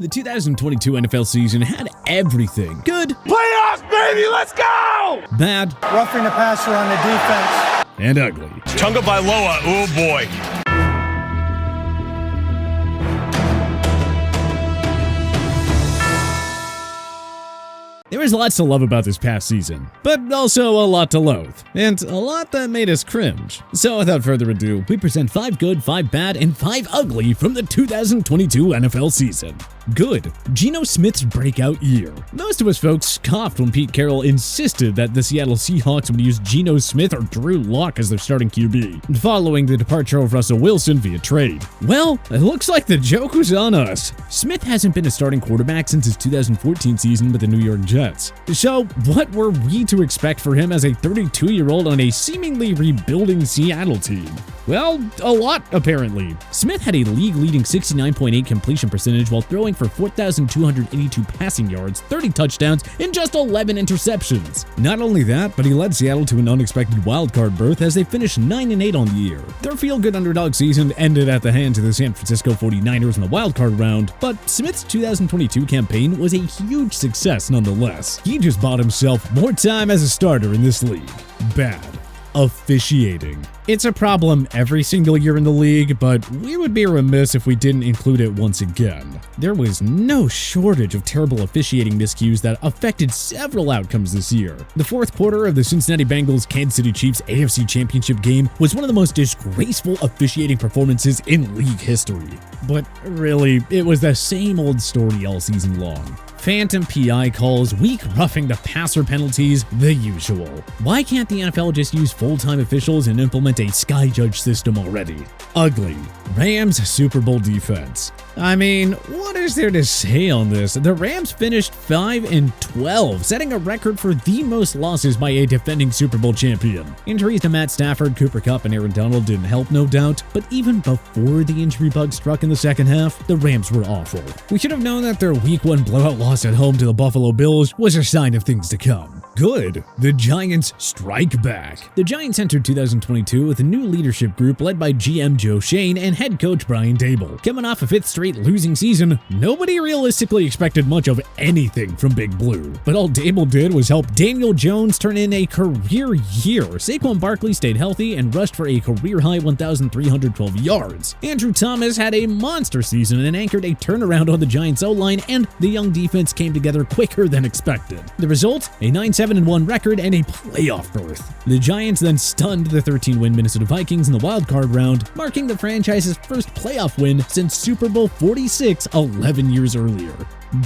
The 2022 NFL season had everything. Good. Playoffs, baby, let's go! Bad. Roughing the passer on the defense. And ugly. Tunga Bailoa, oh boy. There was lots to love about this past season, but also a lot to loathe, and a lot that made us cringe. So without further ado, we present 5 good, 5 bad, and 5 ugly from the 2022 NFL season. Good. Geno Smith's breakout year. Most of us folks scoffed when Pete Carroll insisted that the Seattle Seahawks would use Geno Smith or Drew Lock as their starting QB, following the departure of Russell Wilson via trade. Well, it looks like the joke was on us. Smith hasn't been a starting quarterback since his 2014 season with the New York Jets. So what were we to expect for him as a 32-year-old on a seemingly rebuilding Seattle team? Well, a lot, apparently. Smith had a league-leading 69.8 completion percentage while throwing for 4,282 passing yards, 30 touchdowns, and just 11 interceptions. Not only that, but he led Seattle to an unexpected wildcard berth as they finished 9-8 on the year. Their feel-good underdog season ended at the hands of the San Francisco 49ers in the wildcard round, but Smith's 2022 campaign was a huge success nonetheless. He just bought himself more time as a starter in this league. Bad. Officiating. It's a problem every single year in the league, but we would be remiss if we didn't include it once again. There was no shortage of terrible officiating miscues that affected several outcomes this year. The fourth quarter of the Cincinnati Bengals Kansas City Chiefs AFC Championship game was one of the most disgraceful officiating performances in league history. But really, it was the same old story all season long. Phantom PI calls, weak roughing the passer penalties, the usual. Why can't the NFL just use full-time officials and implement a sky judge system already? Ugly. Rams Super Bowl defense. I mean, what is there to say on this? The Rams finished 5-12, setting a record for the most losses by a defending Super Bowl champion. Injuries to Matt Stafford, Cooper Kupp, and Aaron Donald didn't help, no doubt, but even before the injury bug struck in the second half, the Rams were awful. We should have known that their Week 1 blowout loss at home to the Buffalo Bills was a sign of things to come. Good. The Giants strike back. The Giants entered 2022 with a new leadership group led by GM Joe Shane and head coach Brian Daboll. Coming off a 5th straight losing season, nobody realistically expected much of anything from Big Blue. But all Daboll did was help Daniel Jones turn in a career year. Saquon Barkley stayed healthy and rushed for a career-high 1,312 yards. Andrew Thomas had a monster season and anchored a turnaround on the Giants' O-line, and the young defense came together quicker than expected. The result? A 9-7-1 record and a playoff berth. The Giants then stunned the 13-win Minnesota Vikings in the wildcard round, marking the franchise's first playoff win since Super Bowl 46 11 years earlier.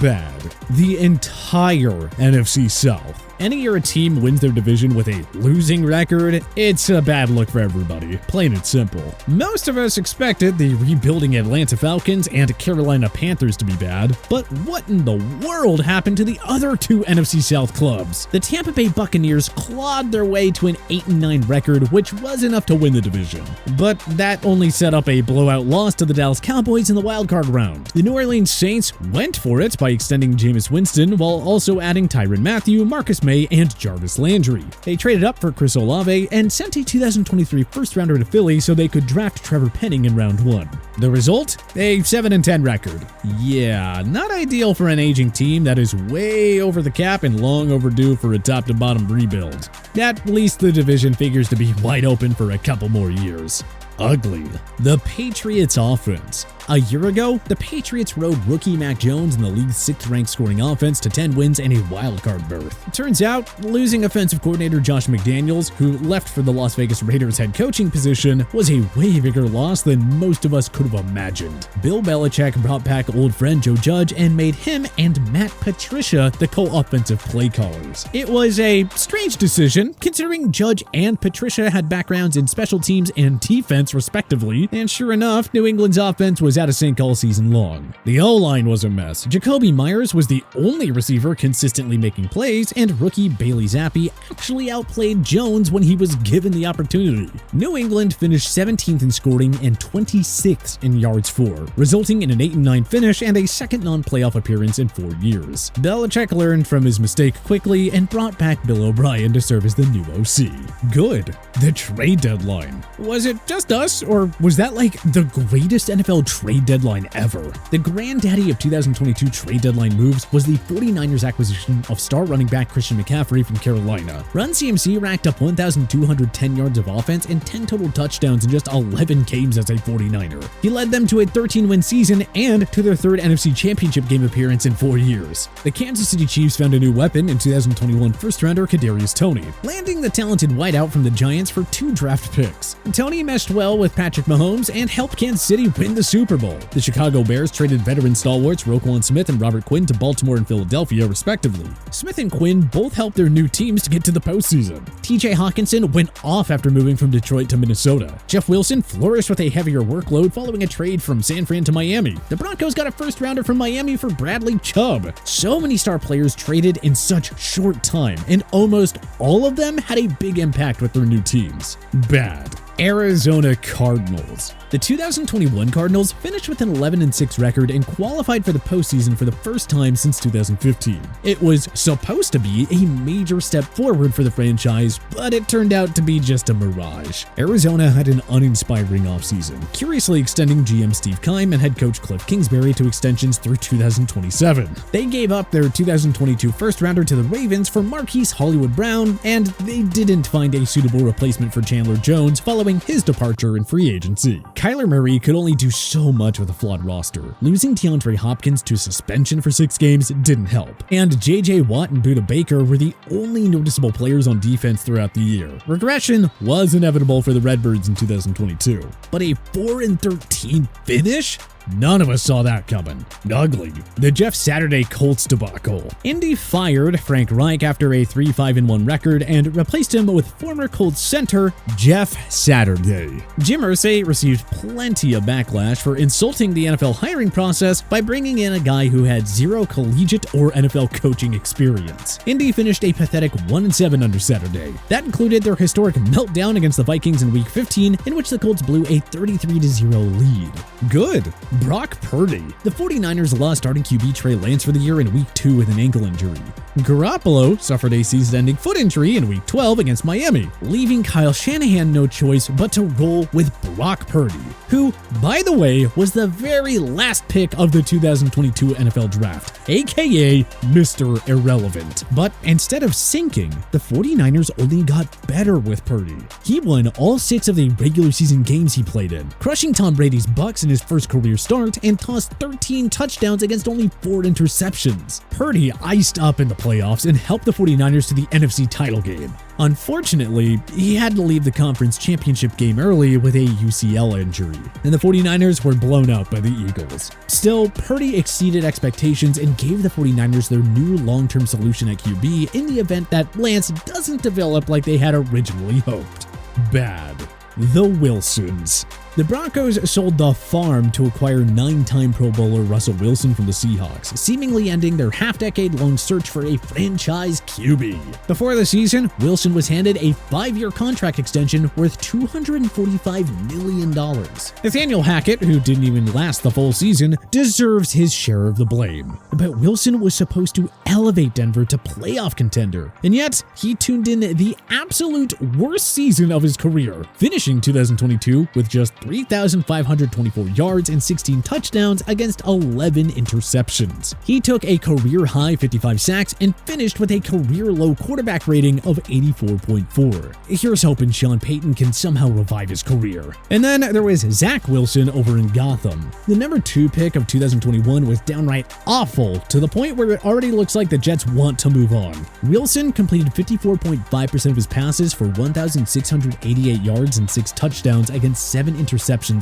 Bad. The entire NFC South. Any year a team wins their division with a losing record, it's a bad look for everybody, plain and simple. Most of us expected the rebuilding Atlanta Falcons and Carolina Panthers to be bad, but what in the world happened to the other 2 NFC South clubs? The Tampa Bay Buccaneers clawed their way to an 8-9 record, which was enough to win the division. But that only set up a blowout loss to the Dallas Cowboys in the wildcard round. The New Orleans Saints went for it by extending Jameis Winston while also adding Tyrann Mathieu, Marcus May, and Jarvis Landry. They traded up for Chris Olave and sent a 2023 first-rounder to Philly so they could draft Trevor Penning in round 1. The result? A 7-10 record. Yeah, not ideal for an aging team that is way over the cap and long overdue for a top-to-bottom rebuild. At least the division figures to be wide open for a couple more years. Ugly. The Patriots offense. A year ago, the Patriots rode rookie Mac Jones in the league's 6th-ranked scoring offense to 10 wins and a wildcard berth. It turns out, losing offensive coordinator Josh McDaniels, who left for the Las Vegas Raiders head coaching position, was a way bigger loss than most of us could have imagined. Bill Belichick brought back old friend Joe Judge and made him and Matt Patricia the co-offensive play callers. It was a strange decision, considering Judge and Patricia had backgrounds in special teams and defense respectively, and sure enough, New England's offense was out of sync all season long. The O-line was a mess. Jacoby Myers was the only receiver consistently making plays, and rookie Bailey Zappi actually outplayed Jones when he was given the opportunity. New England finished 17th in scoring and 26th in yards for, resulting in an 8-9 finish and a second non-playoff appearance in 4 years. Belichick learned from his mistake quickly and brought back Bill O'Brien to serve as the new OC. Good. The trade deadline. Was it just us, or was that like the greatest NFL trade deadline ever. The granddaddy of 2022 trade deadline moves was the 49ers acquisition of star running back Christian McCaffrey from Carolina. Run CMC racked up 1,210 yards of offense and 10 total touchdowns in just 11 games as a 49er. He led them to a 13-win season and to their third NFC Championship game appearance in 4 years. The Kansas City Chiefs found a new weapon in 2021 first-rounder Kadarius Toney, landing the talented wideout from the Giants for 2 draft picks. Toney meshed well with Patrick Mahomes and helped Kansas City win the Super Bowl. The Chicago Bears traded veteran stalwarts Roquan Smith and Robert Quinn to Baltimore and Philadelphia, respectively. Smith and Quinn both helped their new teams to get to the postseason. TJ Hawkinson went off after moving from Detroit to Minnesota. Jeff Wilson flourished with a heavier workload following a trade from San Fran to Miami. The Broncos got a first-rounder from Miami for Bradley Chubb. So many star players traded in such short time, and almost all of them had a big impact with their new teams. Bad. Arizona Cardinals. The 2021 Cardinals finished with an 11-6 record and qualified for the postseason for the first time since 2015. It was supposed to be a major step forward for the franchise, but it turned out to be just a mirage. Arizona had an uninspiring offseason, curiously extending GM Steve Keim and head coach Cliff Kingsbury to extensions through 2027. They gave up their 2022 first-rounder to the Ravens for Marquise Hollywood Brown, and they didn't find a suitable replacement for Chandler Jones following his departure in free agency. Kyler Murray could only do so much with a flawed roster. Losing DeAndre Hopkins to suspension for 6 games didn't help, and J.J. Watt and Budda Baker were the only noticeable players on defense throughout the year. Regression was inevitable for the Redbirds in 2022, but a 4-13 finish? None of us saw that coming. Ugly. The Jeff Saturday Colts debacle. Indy fired Frank Reich after a 3-5-1 record and replaced him with former Colts center Jeff Saturday. Jim Irsay received plenty of backlash for insulting the NFL hiring process by bringing in a guy who had 0 collegiate or NFL coaching experience. Indy finished a pathetic 1-7 under Saturday. That included their historic meltdown against the Vikings in Week 15, in which the Colts blew a 33-0 lead. Good. Brock Purdy. The 49ers lost starting QB Trey Lance for the year in Week 2 with an ankle injury. Garoppolo suffered a season-ending foot injury in Week 12 against Miami, leaving Kyle Shanahan no choice but to roll with Brock Purdy, who, by the way, was the very last pick of the 2022 NFL Draft, aka Mr. Irrelevant. But instead of sinking, the 49ers only got better with Purdy. He won all 6 of the regular season games he played in, crushing Tom Brady's Bucs in his first career start and tossed 13 touchdowns against only 4 interceptions. Purdy iced up in the playoffs and helped the 49ers to the NFC title game. Unfortunately, he had to leave the conference championship game early with a UCL injury, and the 49ers were blown out by the Eagles. Still, Purdy exceeded expectations and gave the 49ers their new long-term solution at QB in the event that Lance doesn't develop like they had originally hoped. Bad. The Wilsons. The Broncos sold the farm to acquire 9-time Pro Bowler Russell Wilson from the Seahawks, seemingly ending their half-decade-long search for a franchise QB. Before the season, Wilson was handed a 5-year contract extension worth $245 million. Nathaniel Hackett, who didn't even last the full season, deserves his share of the blame. But Wilson was supposed to elevate Denver to playoff contender, and yet he tuned in the absolute worst season of his career, finishing 2022 with just 3,524 yards and 16 touchdowns against 11 interceptions. He took a career-high 55 sacks and finished with a career-low quarterback rating of 84.4. Here's hoping Sean Payton can somehow revive his career. And then there was Zach Wilson over in Gotham. The number 2 pick of 2021 was downright awful, to the point where it already looks like the Jets want to move on. Wilson completed 54.5% of his passes for 1,688 yards and 6 touchdowns against 7 interceptions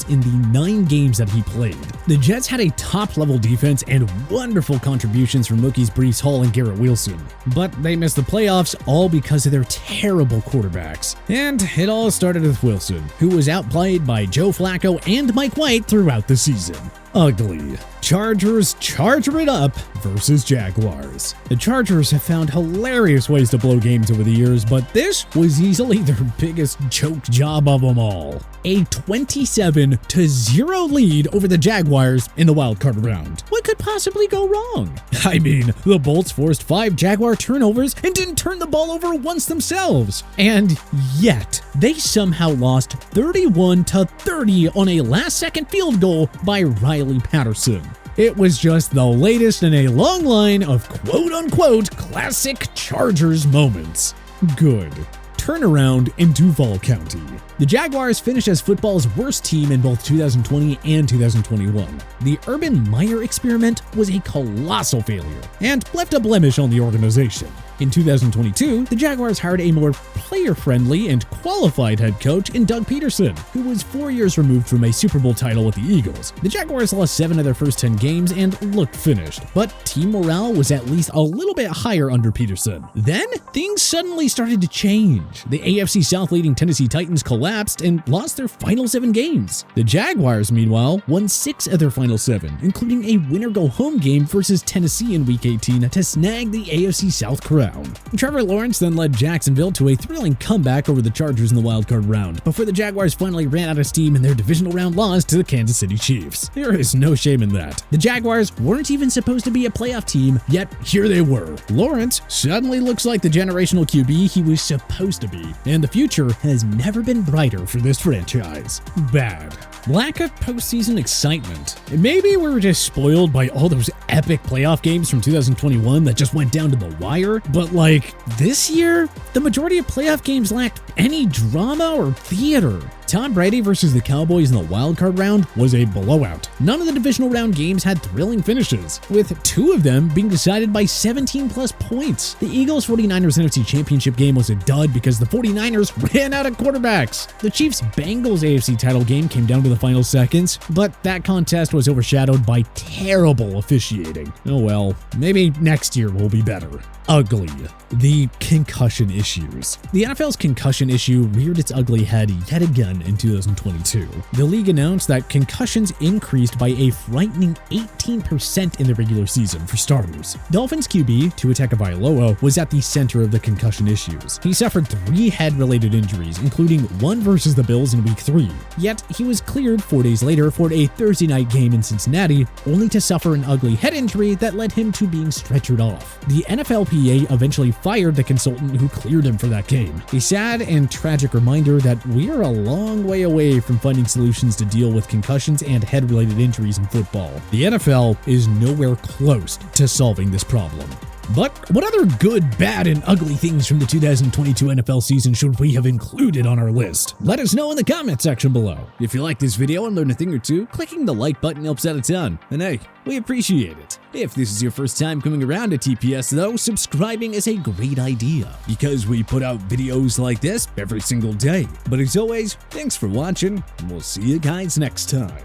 in the 9 games that he played. The Jets had a top-level defense and wonderful contributions from rookies Breece Hall and Garrett Wilson, but they missed the playoffs all because of their terrible quarterbacks. And it all started with Wilson, who was outplayed by Joe Flacco and Mike White throughout the season. Ugly. Chargers charger it up versus Jaguars. The Chargers have found hilarious ways to blow games over the years, but this was easily their biggest choke job of them all. A 27-0 lead over the Jaguars in the wildcard round. What could possibly go wrong? I mean, the Bolts forced 5 Jaguar turnovers and didn't turn the ball over once themselves. And yet, they somehow lost 31-30 on a last-second field goal by Riley Patterson. It was just the latest in a long line of quote-unquote classic Chargers moments. Good. Turnaround in Duval County. The Jaguars finished as football's worst team in both 2020 and 2021. The Urban Meyer experiment was a colossal failure and left a blemish on the organization. In 2022, the Jaguars hired a more player-friendly and qualified head coach in Doug Peterson, who was 4 years removed from a Super Bowl title with the Eagles. The Jaguars lost 7 of their first 10 games and looked finished, but team morale was at least a little bit higher under Peterson. Then, things suddenly started to change. The AFC South leading Tennessee Titans collapsed and lost their final 7 games. The Jaguars, meanwhile, won 6 of their final 7, including a winner-go-home game versus Tennessee in Week 18 to snag the AFC South crown. Trevor Lawrence then led Jacksonville to a thrilling comeback over the Chargers in the wildcard round, before the Jaguars finally ran out of steam in their divisional round loss to the Kansas City Chiefs. There is no shame in that. The Jaguars weren't even supposed to be a playoff team, yet here they were. Lawrence suddenly looks like the generational QB he was supposed to be, and the future has never been brighter for this franchise. Bad. Lack of postseason excitement. Maybe we were just spoiled by all those epic playoff games from 2021 that just went down to the wire, but like this year, the majority of playoff games lacked any drama or theater. Tom Brady versus the Cowboys in the wildcard round was a blowout. None of the divisional round games had thrilling finishes, with 2 of them being decided by 17+ points. The Eagles-49ers NFC Championship game was a dud because the 49ers ran out of quarterbacks. The Chiefs-Bengals AFC title game came down to the final seconds, but that contest was overshadowed by terrible officiating. Oh well, maybe next year will be better. Ugly. The concussion issues. The NFL's concussion issue reared its ugly head yet again in 2022. The league announced that concussions increased by a frightening 18% in the regular season for starters. Dolphins QB Tua Tagovailoa was at the center of the concussion issues. He suffered 3 head-related injuries, including one versus the Bills in Week 3. Yet he was cleared 4 days later for a Thursday night game in Cincinnati, only to suffer an ugly head injury that led him to being stretchered off. The NFLPA eventually fired the consultant who cleared him for that game. A sad and tragic reminder that we are a long way away from finding solutions to deal with concussions and head-related injuries in football. The NFL is nowhere close to solving this problem. But what other good, bad, and ugly things from the 2022 NFL season should we have included on our list? Let us know in the comment section below. If you like this video and learned a thing or two, clicking the like button helps out a ton. And hey, we appreciate it. If this is your first time coming around to TPS though, subscribing is a great idea because we put out videos like this every single day. But as always, thanks for watching, and we'll see you guys next time.